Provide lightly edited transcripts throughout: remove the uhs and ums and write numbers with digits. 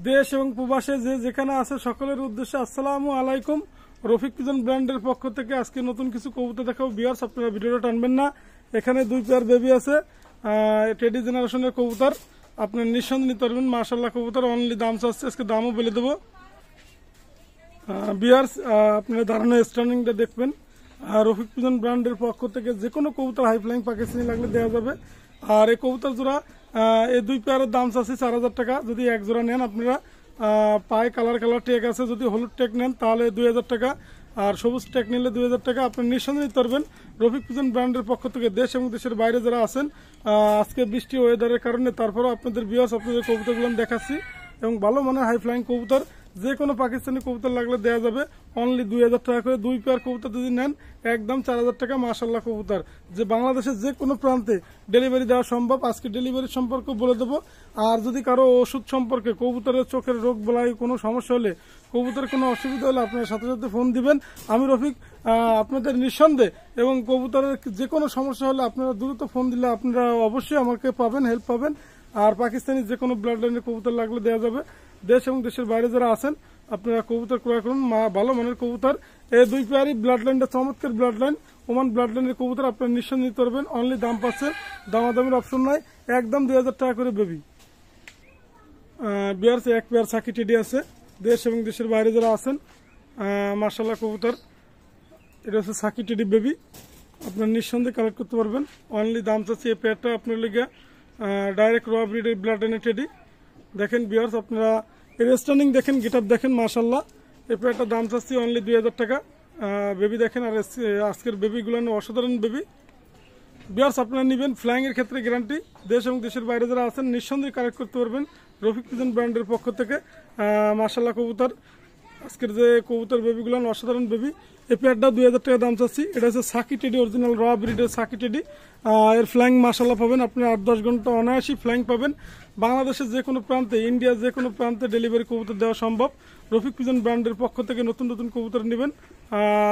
দেশ এবং প্রবাসে যে যেখানে আছে সকলের উদ্দেশ্যে আসসালামু আলাইকুম। রফিক পিজন ব্র্যান্ডের পক্ষ থেকে আজকে নতুন কিছু কবুতর দেখাবো। ভিউয়ার্স, আপনারা ভিডিওটা টানবেন না। এখানে 2 পেয়ার বেবি আছে, টেডি জেনারেশনের কবুতর। আপনার নিঃসন্দেহে নিতে পারবেন। মাশাআল্লাহ কবুতর, অনলি দাম চাচ্ছে, আজকে দামও বলে দেবো। ভিউয়ার্স, আপনারা দাঁড়ানো স্ট্যান্ডিংটা দেখবেন। রফিক পিজন ব্র্যান্ডের পক্ষ থেকে যে কোনো কবুতর হাই ফ্লাইং পাকিস্তানি লাগলে দেওয়া যাবে। আর এই কবুতর জোড়া এই 2 পেয়ারের দাম চাচ্ছি 4000 টাকা। যদি এক জোড়া নেন আপনারা, পায়ে কালার টেক আছে, যদি হলুদ টেক নেন তাহলে 2000 টাকা, আর সবুজ টেক নিলে 2000 টাকা। আপনি নিঃসন্দেহে নিতে পারবেন রফিক পিজন ব্র্যান্ডের পক্ষ থেকে। দেশ এবং দেশের বাইরে যারা আছেন, আজকে বৃষ্টি ওয়েদারের কারণে তারপরেও আপনাদের ভিউয়ার্স আপনাদের কবুতরগুলো দেখাচ্ছি, এবং ভালো মানের হাই ফ্লাইং কবুতর। যে কোনো পাকিস্তানি কবুতর লাগলে দেওয়া যাবে অনলি 2000 টাকা করে। 2 পেয়ার কবুতর যদি নেন একদম 4000 টাকা। মাশাআল্লাহ কবুতর, যে বাংলাদেশের যে কোনো প্রান্তে ডেলিভারি দেওয়া সম্ভব। আজকে ডেলিভারি সম্পর্কে বলে দেবো। আর যদি কারো ওষুধ সম্পর্কে, কবুতরের চোখের রোগ বলাই কোনো সমস্যা হলে, কবুতরের কোনো অসুবিধা হলে আপনার সাথে সাথে ফোন দিবেন। আমি রফিক আপনাদের নিঃসন্দেহে, এবং কবুতরের যে কোনো সমস্যা হলে আপনারা দ্রুত ফোন দিলে আপনারা অবশ্যই আমাকে পাবেন, হেল্প পাবেন। আর পাকিস্তানি যে কোনো ব্লাড লাইনের কবুতর লাগলে দেওয়া যাবে। দেশ এবং দেশের বাইরে যারা আছেন আপনারা কবুতর ক্রয় করুন, ভালো মানের কবুতর। এই 2 পেয়ারই ব্লাড লাইনটা চমৎকার ব্লাড লাইন, ওমান ব্লাড লাইনের কবুতর। আপনারা নিঃসন্দেহে নিতে পারবেন। অনলি দাম পাচ্ছে, দামাদামির অপশন নাই, একদম 2000 টাকা করে বেবি। বিয়ার্স, 1 পেয়ার সাকি টেডি আছে। দেশ এবং দেশের বাইরে যারা আছেন, মাশাআল্লাহ কবুতর। এটা হচ্ছে সাকি টেডি বেবি, আপনার নিঃসন্দেহে কালেক্ট করতে পারবেন। অনলি দাম চাচ্ছি এই পেয়ারটা আপনার লেগে ডাইরেক্ট র ব্রিডের ব্লাড লাইনের টেডি। দেখেন বিয়ার্স, আপনারা এর স্ট্যান্ডিং দেখেন, গেট আপ দেখেন, মাশাআল্লাহ। এই পেয়ারটার দাম চাচ্ছি অনলি 2000 টাকা। বেবি দেখেন, আর আজকের বেবিগুলো অসাধারণ বেবি। বিয়ার্স, আপনারা নেবেন ফ্লাইং এর ক্ষেত্রে গ্যারান্টি। দেশ এবং দেশের বাইরে যারা আছেন নিঃসন্দেহে কালেক্ট করতে পারবেন রফিক পিজন ব্র্যান্ডের পক্ষ থেকে। মাশাআল্লাহ কবুতর, আজকের যে কবুতর বেবিগুলো অসাধারণ বেবি। এই পেয়ারটা 2000 টাকা দাম চাচ্ছি। এটা হচ্ছে সাকি টেডি, অরিজিনাল র ব্রিডের সাকি টেডি। এর ফ্লাইং মাশাআল্লাহ পাবেন, আপনি 8-10 ঘন্টা অনায়াসই ফ্লাইং পাবেন। বাংলাদেশের যে কোনো প্রান্তে, ইন্ডিয়ার যে কোনো প্রান্তে ডেলিভারি কবুতর দেওয়া সম্ভব। রফিক পিজন ব্র্যান্ডের পক্ষ থেকে নতুন নতুন কবুতর নেবেন।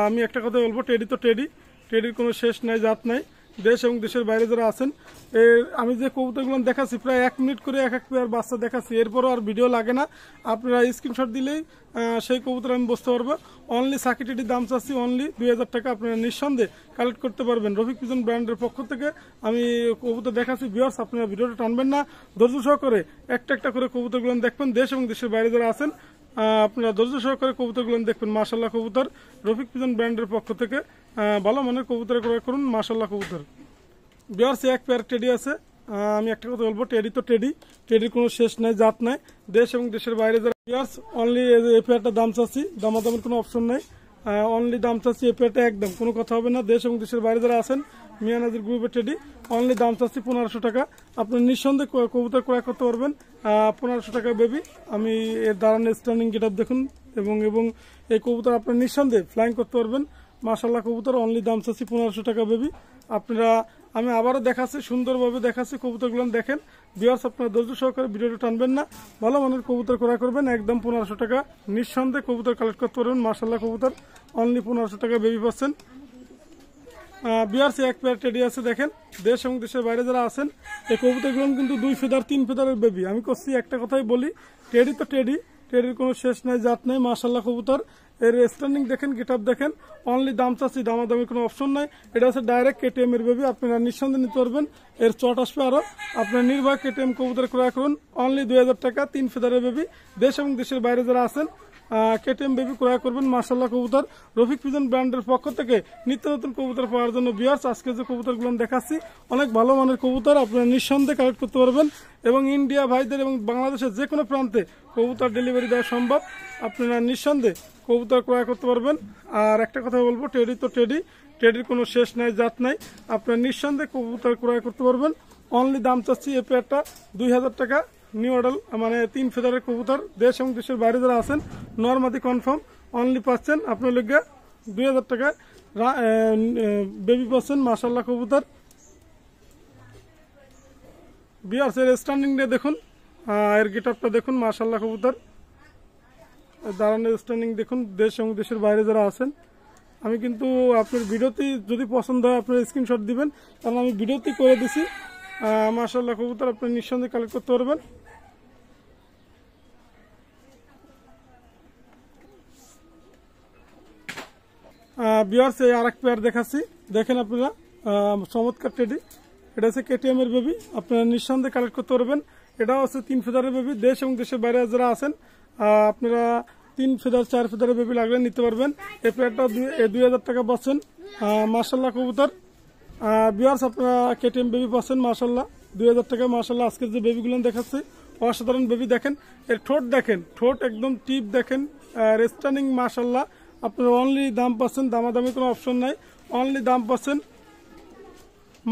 আমি একটা কথা বলবো, টেডি তো টেডি, টেডির কোনো শেষ নাই, জাত নাই। দেশ এবং দেশের বাইরে যারা আছেন, আমি যে কবুতরগুলো দেখাচ্ছি প্রায় 1 মিনিট করে এক পেয়ার বাচ্চা দেখাচ্ছি, এরপরও আর ভিডিও লাগে না। আপনারা স্ক্রিনশট দিলেই সেই কবুতর আমি বুঝতে পারবো। অনলি সাকি টেডির দাম চাচ্ছি অনলি 2000 টাকা। আপনারা নিঃসন্দেহে কালেক্ট করতে পারবেন রফিক পিজন ব্র্যান্ডের পক্ষ থেকে। আমি কবুতর দেখাচ্ছি। ভিউয়ার্স, আপনারা ভিডিওটা টানবেন না, ধৈর্য সহকারে একটা একটা করে কবুতরগুলো দেখবেন। দেশ এবং দেশের বাইরে যারা আছেন আপনারা ধৈর্য সহকারে কবুতরগুলো দেখবেন। মাশাআল্লাহ কবুতর, রফিক পিজন ব্র্যান্ডের পক্ষ থেকে ভালো মানের কবুতর ক্রয় করুন। মাশাআল্লাহ কবুতর। বিয়ার্স, 1 পেয়ার টেডি আছে। আমি একটা কথা বলবো, টেডি তো টেডি, টেডির কোনো শেষ নাই, জাত নাই। দেশ এবং দেশের বাইরে যারা, বিয়ার্স অনলি এই পেয়ারটা দাম চাচ্ছি, দামাদামের কোনো অপশন নাই। অনলি দাম চাচ্ছি এই পেয়ারটা, একদম কোনো কথা হবে না। দেশ এবং দেশের বাইরে যারা আছেন, মিয়ানাজির গ্রুপের টেডি, অনলি দাম চাচ্ছি 1500 টাকা। আপনি নিঃসন্দেহে কবুতর ক্রয় করতে পারবেন 1500 টাকা বেবি। আমি এর দাঁড়ানোর স্ট্যান্ডিং গেট আপ দেখুন, এবং এই কবুতর আপনার নিঃসন্দেহে ফ্লাইং করতে পারবেন। মাশাআল্লাহ কবুতর, অনলি দাম চাচ্ছি 1500 টাকা বেবি। আপনারা, আমি আবারও দেখাচ্ছি, সুন্দরভাবে দেখাচ্ছি, কবুতরগুলো দেখেন। ভিউয়ার্স, আপনারা ধৈর্য সহকারে ভিডিওটা টানবেন না, ভালো মানের কবুতর ক্রয় করবেন। একদম 1500 টাকা, নিঃসন্দেহে কবুতর কালেক্ট করতে পারবেন। মাশাআল্লাহ কবুতর, অনলি 1500 টাকা বেবি পাচ্ছেন। ভিউয়ার্স, 1 পেয়ার টেডি আছে। দেখেন, দেশ এবং দেশের বাইরে যারা আছেন, এই কবুতরগুলো কিন্তু 2 ফেদার 3 ফেদারের বেবি। আমি করছি একটা কথাই বলি, টেডি তো টেডি, টেডির কোনো শেষ নাই, জাত নাই। মাশাআল্লাহ কবুতর, এর স্ট্যান্ডিং দেখেন, গেট আপ দেখেন। অনলি দাম চাচ্ছি, দামাদামির কোনো অপশন নাই। এটা হচ্ছে ডাইরেক্ট কেটিএম এর বেবি, আপনারা নিঃসন্দেহে নিতে পারবেন। এর চট আসবে আরো। আপনার নির্ভয় কেটিএম কবুতর ক্রয় করুন, অনলি 2000 টাকা। 3 ফেদারের বেবি। দেশ এবং দেশের বাইরে যারা আছেন কেটিএম বেবি ক্রয় করবেন। মাশাআল্লাহ কবুতর, রফিক পিজন ব্র্যান্ডের পক্ষ থেকে নিত্য নতুন কবুতর পাওয়ার জন্য ভিউয়ার্স আজকে যে কবুতরগুলো দেখাচ্ছি অনেক ভালো মানের কবুতর, আপনারা নিঃসন্দেহে কালেক্ট করতে পারবেন। এবং ইন্ডিয়া ভাইদের এবং বাংলাদেশের যে কোনো প্রান্তে কবুতর ডেলিভারি দেওয়া সম্ভব। আপনারা নিঃসন্দেহে কবুতর ক্রয় করতে পারবেন। আর একটা কথা বলবো, টেডি তো টেডি, টেডির কোনো শেষ নাই, জাত নাই। আপনারা নিঃসন্দেহে কবুতর ক্রয় করতে পারবেন। অনলি দাম চাচ্ছি এই পেয়ারটা 2000 টাকা। নিউ অডাল, মানে 3 ফেদারের কবুতর। দেশ এবং দেশের বাইরে যারা আছেন নরমাদি কনফার্ম, অনলি পাচ্ছেন আপনার লোক 2000 টাকায় বেবি পাচ্ছেন। মাশাআল্লাহ কবুতর। বিয়ার্স, এর স্ট্যান্ডিংটা দেখুন, এর গেট আপটা দেখুন। মাশাআল্লাহ কবুতর, দাঁড়ানোর স্ট্যান্ডিং দেখুন। দেশ এবং দেশের বাইরে যারা আছেন, আমি কিন্তু আপনার ভিডিওতেই যদি পছন্দ হয় আপনার স্ক্রিনশট দিবেন, কারণ আমি ভিডিওতেই করে দিছি। মাশাআল্লাহ কবুতর, আপনি নিঃসন্দেহে কালেক্ট করতে পারবেন। ভিউয়ার্স এই আরেক পেয়ার দেখাচ্ছি, দেখেন আপনারা চমৎকার টেডি। এটা হচ্ছে কেটিএম এর বেবি, আপনারা নিঃসন্দেহে কালেক্ট করতে পারবেন। এটাও হচ্ছে 3 ফেদারের বেবি। দেশ এবং দেশের বাইরে যারা আছেন আপনারা 3 ফেদার 4 ফেদারের বেবি লাগলে নিতে পারবেন। এই পেয়ারটা 2000 টাকা পাচ্ছেন। মাশাআল্লাহ কবুতর ভিউয়ার্স, আপনারা কেটিএম বেবি পাচ্ছেন মাশাআল্লাহ 2000 টাকা। মাশাআল্লাহ আজকের যে বেবিগুলো দেখাচ্ছি অসাধারণ বেবি। দেখেন এর ঠোঁট, দেখেন ঠোঁট একদম টিপ, দেখেন রেস্টানিং মাশাআল্লাহ। আপনারা অনলি দাম পাচ্ছেন, দামাদামি কোনো অপশন নাই, অনলি দাম পাচ্ছেন,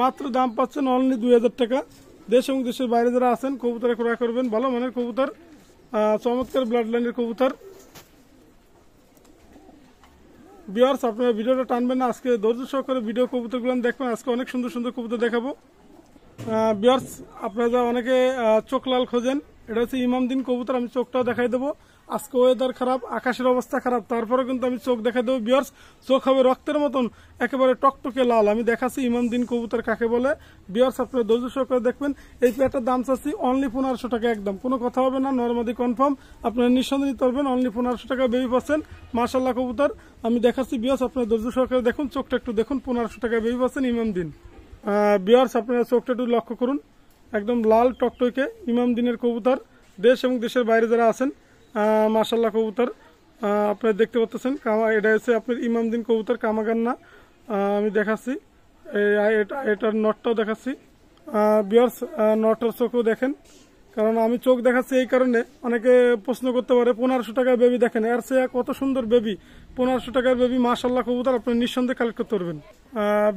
মাত্র দাম পাচ্ছেন অনলি 2000 টাকা। দেশ এবং দেশের বাইরে যারা আছেন কবুতরে ক্রয় করবেন, ভালো মানের কবুতর, চমৎকার ব্লাড লাইনের কবুতর। ভিউয়ার্স, আপনারা ভিডিওটা টানবেন না, আজকে ধৈর্য সহকারে ভিডিও কবুতরগুলো দেখবেন। আজকে অনেক সুন্দর সুন্দর কবুতর দেখাবো। ভিউয়ার্স, আপনারা যা অনেকে চোখ লাল খোঁজেন, এটা হচ্ছে ইমামদিন কবুতর। আমি চোখটাও দেখাই দেবো। আজকে ওয়েদার খারাপ, আকাশের অবস্থা খারাপ, তারপরে কিন্তু আমি চোখ দেখাই দেবো। ভিউয়ার্স, চোখ হবে রক্তের মতন একেবারে টকটকে লাল। আমি দেখাচ্ছি ইমামদিন কবুতর কাকে বলে। ভিউয়ার্স, আপনারা ধৈর্য সহকারে দেখবেন। এই পেয়ারটার দাম চাচ্ছি অনলি 1500 টাকা, একদম কোনো কথা হবে না, নরমাদি কনফার্ম। আপনারা নিঃসন্দেহে নিতে পারবেন, অনলি 1500 টাকা বেবি পাচ্ছেন। মাশাআল্লাহ কবুতর আমি দেখাচ্ছি। ভিউয়ার্স, আপনারা ধৈর্য সহকারে দেখুন, চোখটা একটু দেখুন। 1500 টাকা বেবি পাচ্ছেন ইমামদিন। ভিউয়ার্স, আপনারা চোখটা একটু লক্ষ্য করুন, একদম লাল টকটকে ইমামদিনের কবুতর। দেশ এবং দেশের বাইরে যারা আছেন মাশাআল্লাহ কবুতর আপনারা দেখতে পাচ্ছেন। এটা হচ্ছে আপনার ইমামদিন কবুতর, কামাগান্না। আমি দেখাচ্ছি, এটার নটটাও দেখাচ্ছি। ভিউয়ার্স, নটটার চোখও দেখেন, কারণ আমি চোখ দেখাচ্ছি এই কারণে অনেকে প্রশ্ন করতে পারে 1500 টাকার বেবি দেখেন, এর চেয়ে কত সুন্দর বেবি। 1500 টাকার বেবি মাশাআল্লাহ কবুতর আপনি নিঃসন্দেহে কালেক্ট করতে পারবেন।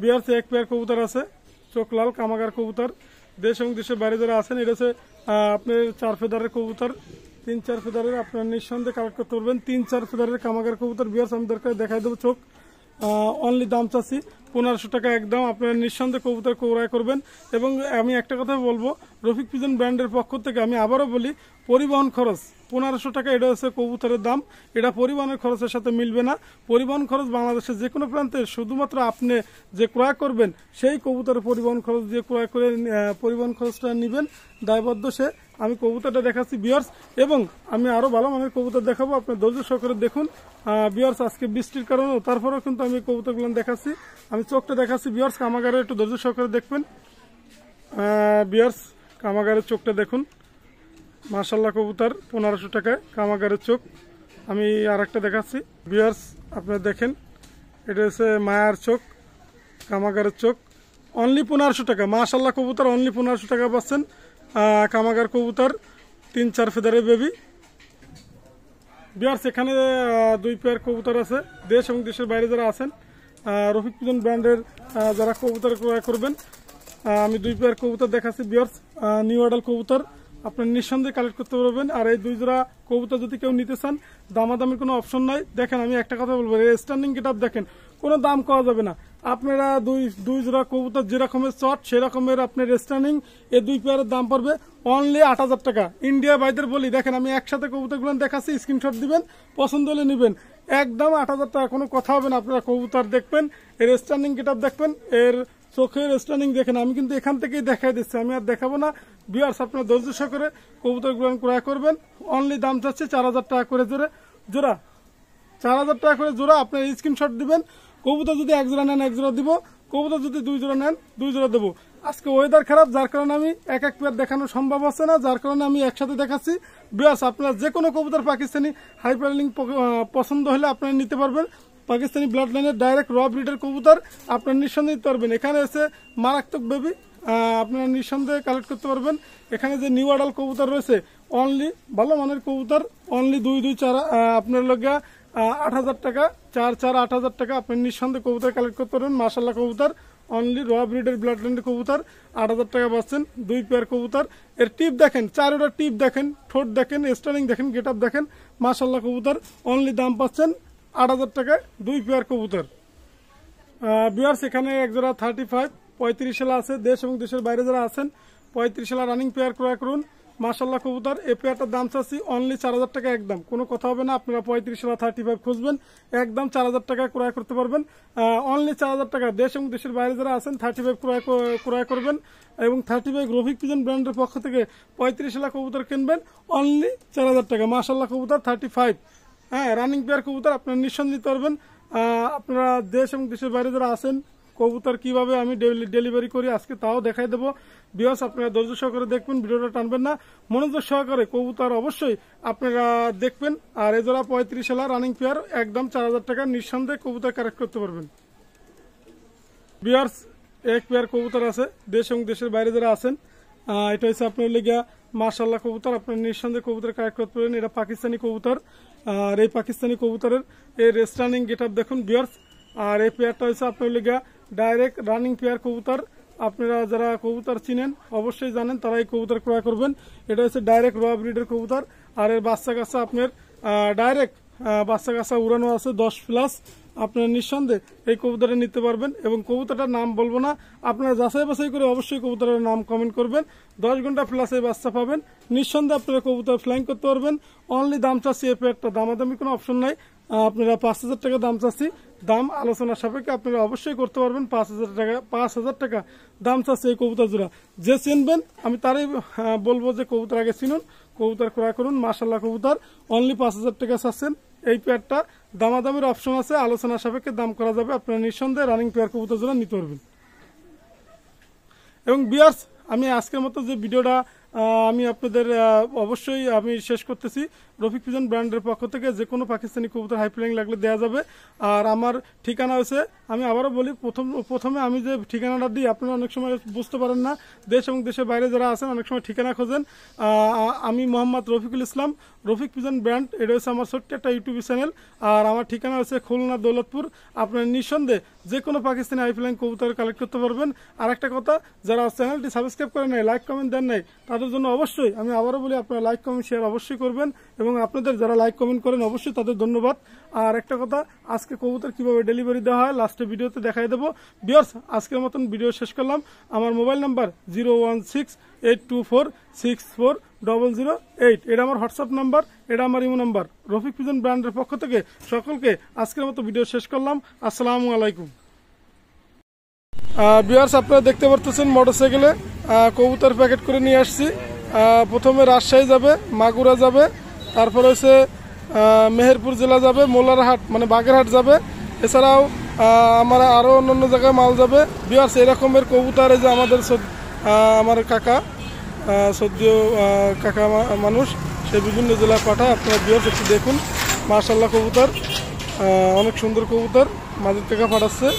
ভিউয়ার্স, এক পেয়ার কবুতর আছে, চোখ লাল কামাগার কবুতর। দেশ এবং দেশের বাইরে যারা আছেন, এটা হচ্ছে আপনার 4 ফেদারের কবুতর, 3-4 ফেদারের আপনার নিঃসন্দেহে কালেক্ট করতে পারবেন। 3-4 ফেদারের কামাগার কবুতর। ভিউয়ার্স, আমি দরকার দেখাই দেবো চোখ। অনলি দাম চাচ্ছি 1500 টাকা, একদম আপনারা নিঃসন্দেহে কবুতর ক্রয় করবেন। এবং আমি একটা কথা বলবো, রফিক পিজন ব্র্যান্ডের পক্ষ থেকে আমি আবারও বলি, পরিবহন খরচ 1500 টাকা, এটা হচ্ছে কবুতরের দাম। এটা পরিবহনের খরচের সাথে মিলবে না। পরিবহন খরচ বাংলাদেশের যে কোনো প্রান্তে, শুধুমাত্র আপনি যে ক্রয় করবেন সেই কবুতরের পরিবহন খরচ দিয়ে ক্রয় করে পরিবহন খরচটা নেবেন, দায়বদ্ধ সে। আমি কবুতরটা দেখাচ্ছি ভিউয়ার্স, এবং আমি আরো ভালো মানের কবুতর দেখাবো, আপনি ধৈর্য সহকারে দেখুন। ভিউয়ার্স, আজকে বৃষ্টির কারণে তারপরেও কিন্তু আমি কবুতরগুলো দেখাচ্ছি। আমি চোখটা দেখাচ্ছি ভিউয়ার্স, কামাগারে একটু ধৈর্য সহকারে দেখবেন। ভিউয়ার্স, কামাগারের চোখটা দেখুন, মাশাআল্লাহ কবুতর 1500 টাকায় কামাগারের চোখ। আমি আর একটা দেখাচ্ছি ভিউয়ার্স, আপনারা দেখেন, এটা হচ্ছে মায়ার চোখ, কামাগারের চোখ, অনলি 1500 টাকা। মাশাআল্লাহ কবুতর অনলি 1500 টাকা পাচ্ছেন। কামাগার কবুতর, 3-4 ফেদারের বেবি। ভিউয়ার্স, এখানে 2 পেয়ার কবুতর আছে। দেশ এবং দেশের বাইরে যারা আছেন রফিক পিজন ব্র্যান্ডের যারা কবুতর ক্রয় করবেন, আমি 2 পেয়ার কবুতর দেখাচ্ছি ভিউয়ার্স। নিউ অ্যাডাল কবুতর আপনার নিঃসন্দেহে কালেক্ট করতে পারবেন। আর এই 2 জোড়া কবুতর যদি কেউ নিতে চান, দামাদামির কোনো অপশন নাই। দেখেন, আমি একটা কথা বলবো, স্ট্যান্ডিং গেটআপ দেখেন, কোনো দাম করা যাবে না। আপনারা 2 জোড়া কবুতর যেরকমের চট সেরকমের আপনার স্ট্যান্ডিং, এই 2 পেয়ারের দাম পড়বে অনলি 8000 টাকা। ইন্ডিয়া ভাইদের বলি, দেখেন আমি একসাথে কবুতরগুলো দেখাচ্ছি, স্ক্রিনশট দিবেন, পছন্দ হলে নেবেন, একদম 8000 টাকা, কোনো কথা হবে না। আপনারা কবুতর দেখবেন, এর স্ট্যান্ডিং গেটআপ দেখবেন, এর চোখের স্ট্যান্ডিং দেখেন। আমি কিন্তু এখান থেকেই দেখাই দিচ্ছি, আমি আর দেখাবো না। ভিউয়ার্স, আপনারা ধৈর্য সহকারে কবুতরগুলো ক্রয় করবেন। অনলি দাম চাচ্ছে 4000 টাকা করে জোড়া, 4000 টাকা করে জোড়া। আপনার স্ক্রিনশট দিবেন। কবুতর যদি 1 জোড়া নেন 1 জোড়া দিব, কবুতর যদি 2 জোড়া নেন 2 জোড়া দেবো। আজকে ওয়েদার খারাপ, যার কারণে আমি এক পেয়ার দেখানো সম্ভব হচ্ছে না, যার কারণে আমি একসাথে দেখাচ্ছি। ভিউয়ার্স, আপনারা যে কোনো কবুতর পাকিস্তানি হাইপারলিং পছন্দ হলে আপনারা নিতে পারবেন। পাকিস্তানি ব্লাড লাইনের ডাইরেক্ট র ব্রিডের কবুতর আপনারা নিঃসন্দেহে নিতে পারবেন। এখানে এসে মারাত্মক বেবি আপনারা নিঃসন্দেহে কালেক্ট করতে পারবেন। এখানে যে নিউ অ্যাডাল কবুতর রয়েছে, অনলি ভালো মানের কবুতর, অনলি 2-4 আপনার লগে 8000 টাকা, 4-4 8000 টাকা আপনি নিঃসন্দেহে কবুতর কালেক্ট করতে পারবেন। মাশাআল্লাহ কবুতর অনলি র ব্রিডের ব্লাড লাইনের কবুতর 8000 টাকা পাচ্ছেন। 2 পেয়ার কবুতর, এর টিপ দেখেন, 4টা টিপ দেখেন, ঠোঁট দেখেন, স্টার্নিং দেখেন, গেটআপ দেখেন। মাশাআল্লাহ কবুতর অনলি দাম পাচ্ছেন 8000 টাকায় 2 পেয়ার কবুতর। ভিউয়ার্স, এখানে এক জোড়া 35-35 সালা আছে। দেশ এবং দেশের বাইরে যারা আছেন 35 সালা রানিং পেয়ার ক্রয় করুন। মাশাআল্লাহ কবুতর, এই পেয়ারটার দাম চাচ্ছি অনলি 4000 টাকা, একদম কোনো কথা হবে না। আপনারা 35 সালা 35 খুঁজবেন, একদম 4000 টাকা ক্রয় করতে পারবেন। অনলি 4000 টাকা। দেশ এবং দেশের বাইরে যারা আছেন 35 ক্রয় করবেন, এবং 35 রফিক পিজন ব্র্যান্ডের পক্ষ থেকে 35 সালা কবুতর কিনবেন অনলি 4000 টাকা। মাশাআল্লাহ কবুতর 35, হ্যাঁ রানিং পেয়ার কবুতর আপনারা নিঃসন্দেহে নিতে পারবেন। আপনারা দেশ এবং দেশের বাইরে যারা আছেন, কবুতর কিভাবে আমি ডেলিভারি করি আজকে তাও দেখাই দেবো। ভিউয়ার্স, আপনারা ধৈর্য সহকারে দেখবেন, ভিডিওটা টানবেন না, মনোযোগ সহকারে কবুতর অবশ্যই আপনারা দেখবেন। আর এজোড়া 35 সালা রানিং পেয়ার, একদম 4000 টাকা নিঃসন্দেহে কবুতর কালেক্ট করতে পারবেন। ভিউয়ার্স, এক পেয়ার কবুতর আছে দেশ এবং দেশের বাইরে যারা আছেন, এটা হচ্ছে আপনার লেগা মাশাআল্লাহ কবুতর, আপনার নিঃসন্দেহে কবুতর কালেক্ট করতে পারবেন। এটা পাকিস্তানি কবুতর, আর এই পাকিস্তানি কবুতরের এই রেস্ট রানিং গেট আপ দেখুন ভিউয়ার্স। আর এই পেয়ারটা হচ্ছে আপনার লেগা ডাইরেক্ট রানিং পেয়ার কবুতর। আপনারা যারা কবুতর চিনেন অবশ্যই জানেন, তারা এই কবুতর ক্রয় করবেন। এটা হচ্ছে ডাইরেক্ট র ব্রিডের কবুতর। আর এর বাচ্চা কাচ্চা আপনার ডাইরেক্ট বাচ্চা কাচ্চা উড়ানো আছে 10+। আপনারা নিঃসন্দেহে এই কবুতরটা নিতে পারবেন। এবং কবুতরটার নাম বলবো না, আপনারা যাচাই বাছাই করে অবশ্যই কবুতরের নাম কমেন্ট করবেন। 10 ঘন্টা প্লাস এই বাচ্চা পাবেন, নিঃসন্দেহে আপনারা কবুতর ফ্লাইং করতে পারবেন। অনলি দাম চাচ্ছি এই পেয়ারটা, দামাদামি কোনো অপশন নাই। আপনারা 5000 টাকা দাম চাচ্ছি, দাম আলোচনা সাপেক্ষে আপনারা অবশ্যই করতে পারবেন। 5000 টাকা দাম চাচ্ছি এই কবুতর জোড়া। যে চিনবেন আমি তারই বলবো যে কবুতর আগে চিনুন, কবুতর ক্রয় করুন। মাশাআল্লাহ কবুতর অনলি 5000 টাকা চাচ্ছেন এই পেয়ারটা, দামাদামির অপশন আছে, আলোচনা সাপেক্ষে দাম করা যাবে। আপনারা নিঃসন্দেহে রানিং পেয়ার কবুতর জোড়া নিতে পারবেন। এবং ভিউয়ার্স, আমি আজকের মতো যে ভিডিওটা আমি আপনাদের অবশ্যই আমি শেষ করতেছি। রফিক পিজন ব্র্যান্ডের পক্ষ থেকে যে কোনো পাকিস্তানি কবুতর হাই ফ্লাইং লাগলে দেওয়া যাবে। আর আমার ঠিকানা হয়েছে, আমি আবারও বলি, প্রথমে আমি যে ঠিকানাটা দিই আপনারা অনেক সময় বুঝতে পারেন না, দেশ এবং দেশের বাইরে যারা আছেন অনেক সময় ঠিকানা খোঁজেন। আমি মোহাম্মদ রফিকুল ইসলাম, রফিক পিজন ব্র্যান্ড, এটা হচ্ছে আমার ছোট্ট একটা ইউটিউব চ্যানেল। আর আমার ঠিকানা হচ্ছে খুলনা দৌলতপুর। আপনারা নিঃসন্দেহে যে কোনো পাকিস্তানি হাই ফ্লাইং কবুতর কালেক্ট করতে পারবেন। আর একটা কথা, যারা চ্যানেলটি সাবস্ক্রাইব করেন নাই, লাইক কমেন্ট দেন নাই, তাদের জন্য অবশ্যই আমি আবারও বলি আপনারা লাইক কমেন্ট শেয়ার অবশ্যই করবেন। এবং আপনাদের যারা লাইক কমেন্ট করেন অবশ্যই তাদের ধন্যবাদ। আর একটা কথা, আজকে কবুতর কিভাবে ডেলিভারি দেওয়া হয় লাস্টে ভিডিওতে দেখাই দেবো। ভিউয়ার্স, আজকের মতন ভিডিও শেষ করলাম। আমার মোবাইল নাম্বার 01682464008, এটা আমার হোয়াটসঅ্যাপ নাম্বার, এটা আমার ইমো নাম্বার। রফিক পিজন ব্র্যান্ডের পক্ষ থেকে সকলকে আজকের মতো ভিডিও শেষ করলাম। আসসালামু আলাইকুম। ভিউয়ার্স, আপনারা দেখতে পারতেছেন মোটরসাইকেলে কবুতর প্যাকেট করে নিয়ে আসছি। প্রথমে রাজশাহী যাবে, মাগুরা যাবে, তারপরে হচ্ছে মেহেরপুর জেলা যাবে, মোল্লারহাট মানে বাগেরহাট যাবে। এছাড়াও আমার আরও অন্য জায়গায় মাল যাবে। ভিউয়ার্স, এরকমের কবুতর এই যে আমার কাকা, সদ্যীয় কাকা মানুষ, সে বিভিন্ন জেলায় পাঠায়। আপনারা ভিউয়ার্স একটু দেখুন, মাশাআল্লাহ কবুতর, অনেক সুন্দর কবুতর মাঝের থেকে পাঠাচ্ছে।